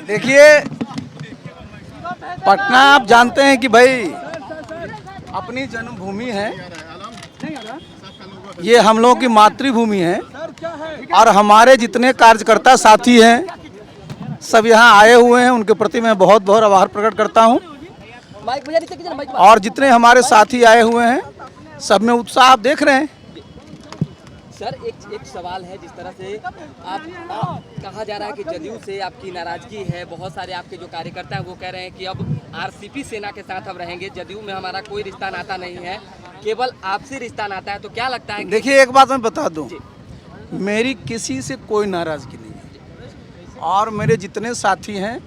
देखिए, पटना आप जानते हैं कि भाई अपनी जन्मभूमि है, ये हम लोगों की मातृभूमि है और हमारे जितने कार्यकर्ता साथी हैं सब यहाँ आए हुए हैं। उनके प्रति मैं बहुत बहुत आभार प्रकट करता हूँ। और जितने हमारे साथी आए हुए हैं सब में उत्साह आप देख रहे हैं। सर एक सवाल है, जिस तरह से आप कहा जा रहा है कि जदयू से आपकी नाराजगी है, बहुत सारे आपके जो कार्यकर्ता हैं वो कह रहे हैं कि अब आरसीपी सेना के साथ हम रहेंगे, जदयू में हमारा कोई रिश्ता नाता नहीं है, केवल आपसे रिश्ता नाता है। तो क्या लगता है? देखिए, एक बात मैं बता दूं, मेरी किसी से कोई नाराजगी नहीं है और मेरे जितने साथी हैं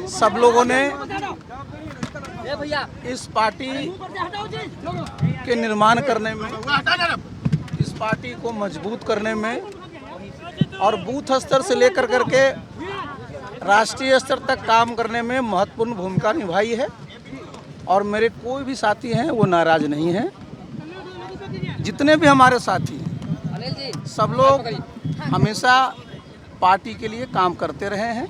सब लोगों ने इस पार्टी के निर्माण करने में, इस पार्टी को मजबूत करने में और बूथ स्तर से लेकर करके राष्ट्रीय स्तर तक काम करने में महत्वपूर्ण भूमिका निभाई है। और मेरे कोई भी साथी हैं वो नाराज नहीं हैं। जितने भी हमारे साथी हैं सब लोग हमेशा पार्टी के लिए काम करते रहे हैं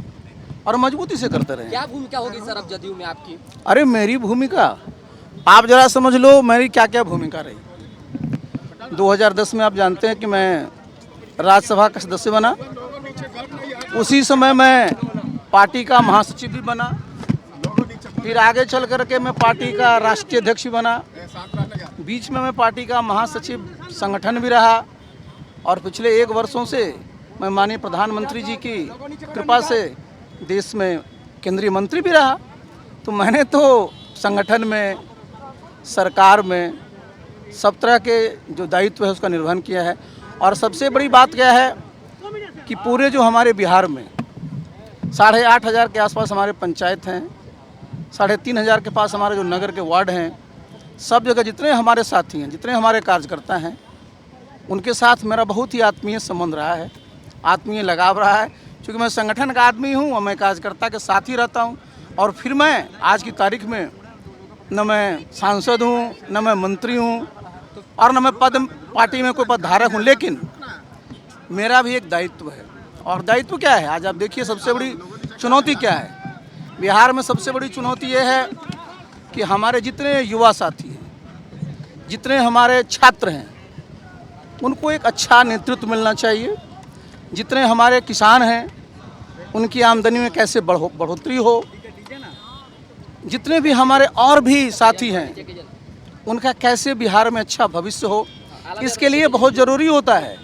और मजबूती से करते रहे हैं। क्या भूमिका होगी सर अब जदयू में आपकी? अरे मेरी भूमिका आप जरा समझ लो, मेरी क्या क्या भूमिका रही। 2010 में आप जानते हैं कि मैं राज्यसभा का सदस्य बना, उसी समय मैं पार्टी का महासचिव भी बना, फिर आगे चल करके मैं पार्टी का राष्ट्रीय अध्यक्ष भी बना, बीच में मैं पार्टी का महासचिव संगठन भी रहा और पिछले 1 वर्षों से मैं माननीय प्रधानमंत्री जी की कृपा से देश में केंद्रीय मंत्री भी रहा। तो मैंने तो संगठन में, सरकार में सब तरह के जो दायित्व है उसका निर्वहन किया है। और सबसे बड़ी बात क्या है कि पूरे जो हमारे बिहार में 8,500 के आसपास हमारे पंचायत हैं, 3,500 के पास हमारे जो नगर के वार्ड हैं, सब जगह जितने हमारे साथी हैं, जितने हमारे कार्यकर्ता हैं, उनके साथ मेरा बहुत ही आत्मीय संबंध रहा है, आत्मीय लगाव रहा है। क्योंकि मैं संगठन का आदमी हूँ और मैं कार्यकर्ता के साथ ही रहता हूँ। और फिर मैं आज की तारीख में न मैं सांसद हूँ, न मैं मंत्री हूँ और न मैं पार्टी में कोई पदधारक हूँ, लेकिन मेरा भी एक दायित्व है। और दायित्व क्या है? आज आप देखिए, सबसे बड़ी चुनौती क्या है बिहार में? सबसे बड़ी चुनौती ये है कि हमारे जितने युवा साथी हैं, जितने हमारे छात्र हैं, उनको एक अच्छा नेतृत्व मिलना चाहिए। जितने हमारे किसान हैं उनकी आमदनी में कैसे बढ़ोतरी हो, जितने भी हमारे और भी साथी हैं उनका कैसे बिहार में अच्छा भविष्य हो, इसके लिए बहुत ज़रूरी होता है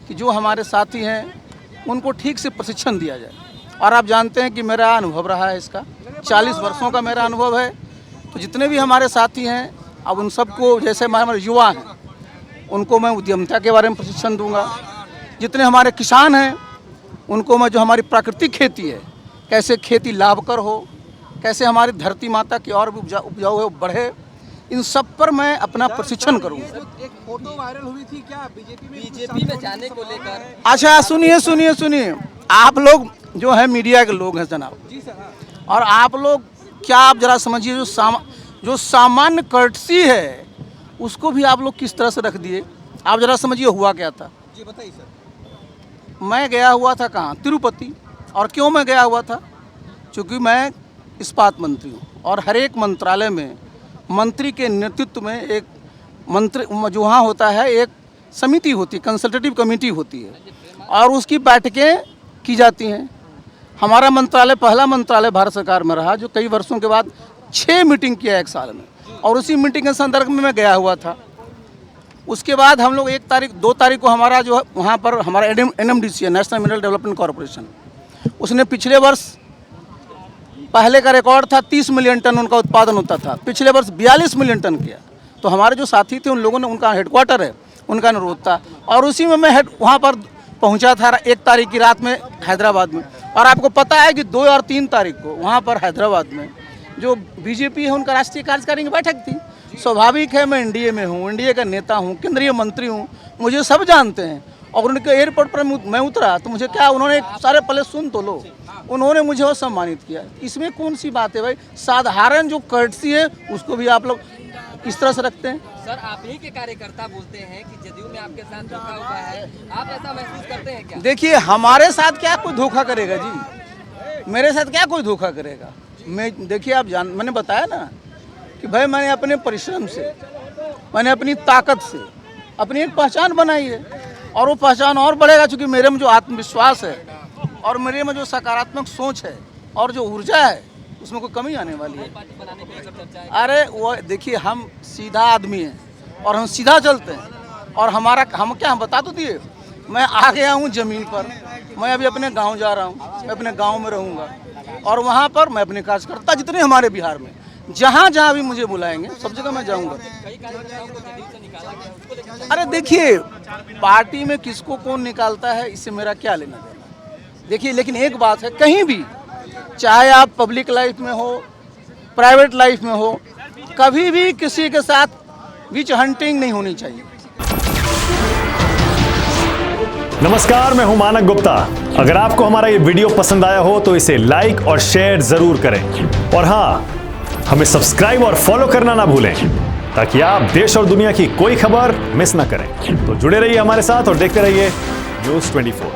कि जो हमारे साथी हैं उनको ठीक से प्रशिक्षण दिया जाए। और आप जानते हैं कि मेरा अनुभव रहा है इसका, 40 वर्षों का मेरा अनुभव है। तो जितने भी हमारे साथी हैं, अब उन सबको, जैसे हमारे युवा हैं उनको मैं उद्यमिता के बारे में प्रशिक्षण दूंगा। जितने हमारे किसान हैं उनको मैं, जो हमारी प्राकृतिक खेती है, कैसे खेती लाभकर हो, कैसे हमारी धरती माता की और भी उपजाऊ है वो बढ़े, इन सब पर मैं अपना प्रशिक्षण करूँगा। एक फोटो वायरल हुई थी क्या बीजेपी में जाने को लेकर? अच्छा, सुनिए, आप लोग जो है मीडिया के लोग हैं जनाब, जी सर, और आप लोग क्या, आप जरा समझिए, जो सामान्य कर्टसी है उसको भी आप लोग किस तरह से रख दिए। आप जरा समझिए हुआ क्या था। जी बताइए सर। मैं गया हुआ था कहाँ? तिरुपति। और क्यों मैं गया हुआ था? क्योंकि मैं इस्पात मंत्री हूँ और हर एक मंत्रालय में मंत्री के नेतृत्व में एक मंत्री जो वहाँ होता है, एक समिति होती है, कंसल्टेटिव कमेटी होती है और उसकी बैठकें की जाती हैं। हमारा मंत्रालय पहला मंत्रालय भारत सरकार में रहा जो कई वर्षों के बाद 6 मीटिंग किया 1 साल में, और उसी मीटिंग के संदर्भ में मैं गया हुआ था। उसके बाद हम लोग 2 तारीख को हमारा जो वहाँ पर हमारा NMDC है, नेशनल मिनरल डेवलपमेंट कॉरपोरेशन, उसने पिछले वर्ष, पहले का रिकॉर्ड था 30 मिलियन टन उनका उत्पादन होता था, पिछले वर्ष 42 मिलियन टन किया। तो हमारे जो साथी थे उन लोगों ने, उनका हेडक्वार्टर है, उनका अनुरोध था और उसी में मैं वहाँ पर पहुँचा था 1 तारीख की रात में हैदराबाद में। और आपको पता है कि 2 और 3 तारीख को वहाँ पर हैदराबाद में जो बीजेपी है उनका राष्ट्रीय कार्यकारिणी की बैठक थी। स्वाभाविक है, मैं एनडीए में हूँ, एनडीए का नेता हूँ, केंद्रीय मंत्री हूँ, मुझे सब जानते हैं। और उनके एयरपोर्ट पर मैं उतरा तो मुझे क्या, उन्होंने सारे पहले सुन तो लो, उन्होंने मुझे और सम्मानित किया। इसमें कौन सी बात है भाई? साधारण जो कर्टसी है उसको भी आप लोग इस तरह से रखते हैं। सर, आप ही के कार्यकर्ता बोलते हैं कि जदयू में आपके साथ धोखा हुआ है, आप ऐसा महसूस करते हैं क्या? देखिए, हमारे साथ क्या कोई धोखा करेगा जी? मेरे साथ क्या कोई धोखा करेगा। मैं देखिए मैंने बताया ना कि भाई मैंने अपने परिश्रम से, मैंने अपनी ताकत से अपनी एक पहचान बनाई है, और वो पहचान और बढ़ेगा, क्योंकि मेरे में जो आत्मविश्वास है और मेरे में जो सकारात्मक सोच है और जो ऊर्जा है, उसमें कोई कमी आने वाली है। पार्टी बनाने की अगर चर्चा है, अरे वो देखिए, हम सीधा आदमी हैं और हम सीधा चलते हैं, और हम बता तो दिए, मैं आ गया हूँ ज़मीन पर। मैं अभी अपने गांव जा रहा हूँ, मैं अपने गांव में रहूँगा, और वहाँ पर मैं अपने कार्यकर्ता जितने हमारे बिहार में जहाँ जहाँ भी मुझे बुलाएंगे सब जगह मैं जाऊँगा। कई कार्यकर्ताओं को जदयू से निकाला गया, उसको लेकर अरे देखिए, पार्टी में किसको कौन निकालता है इससे मेरा क्या लेना देना। देखिए, लेकिन एक बात है, कहीं भी चाहे आप पब्लिक लाइफ में हो, प्राइवेट लाइफ में हो, कभी भी किसी के साथ विच हंटिंग नहीं होनी चाहिए। नमस्कार, मैं हूं मानक गुप्ता। अगर आपको हमारा ये वीडियो पसंद आया हो तो इसे लाइक और शेयर जरूर करें, और हाँ, हमें सब्सक्राइब और फॉलो करना ना भूलें, ताकि आप देश और दुनिया की कोई खबर मिस ना करें। तो जुड़े रहिए हमारे साथ और देखते रहिए न्यूज़ 24।